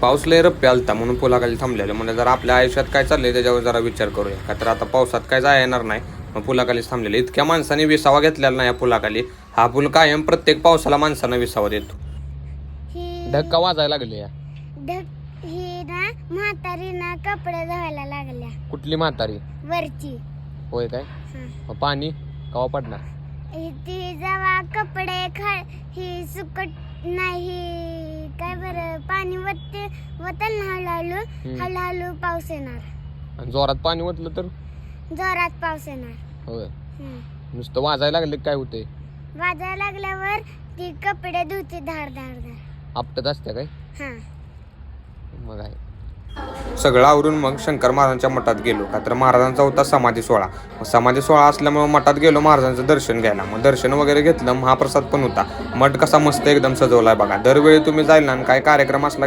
पाऊस लय रप्पी आलता म्हणून पुलाखाली थांबलेलं. म्हणजे जरा आपल्या आयुष्यात काय चाललंय त्याच्यावर जरा विचार करूया. का तर आता पावसात काय जाय येणार नाही, मग पुलाखालीच थांबलेलं. इतक्या माणसाने विसावा घेतलेला नाही या पुलाखाली. हा पूल कायम प्रत्येक पावसाला माणसानं विसावा देतो. धक्का वाजायला लागले या. ही ना म्हातारीना कपडे धुवायला लागल्या. कुठली म्हातारी? वरची. होय काय? मग पाणी कवा पडणार? ती जेव्हा कपडे ही सुकट नाही काय बरं पाणी वतल ना हळूहळू पाऊस येणार. आणि जोरात पाणी ओतलं तर जोरात पाऊस येणार. होय. नुसतं वाजायला लागले काय होते? वाजायला लागल्यावर ती कपडे धुते धार धार धार आपटत असते काय? हा. मग आहे सगळं आवरून मग शंकर महाराजांच्या मठात गेलो. का तर महाराजांचा होता समाधी सोहळा. मग समाधी सोहळा असल्यामुळे मठात गेलो महाराजांचं दर्शन घ्यायला. मग दर्शन वगैरे घेतलं. महाप्रसाद पण होता. मठ कसा मस्त एकदम सजवलाय बघा. दरवेळी तुम्ही जाईल ना काय कार्यक्रम असला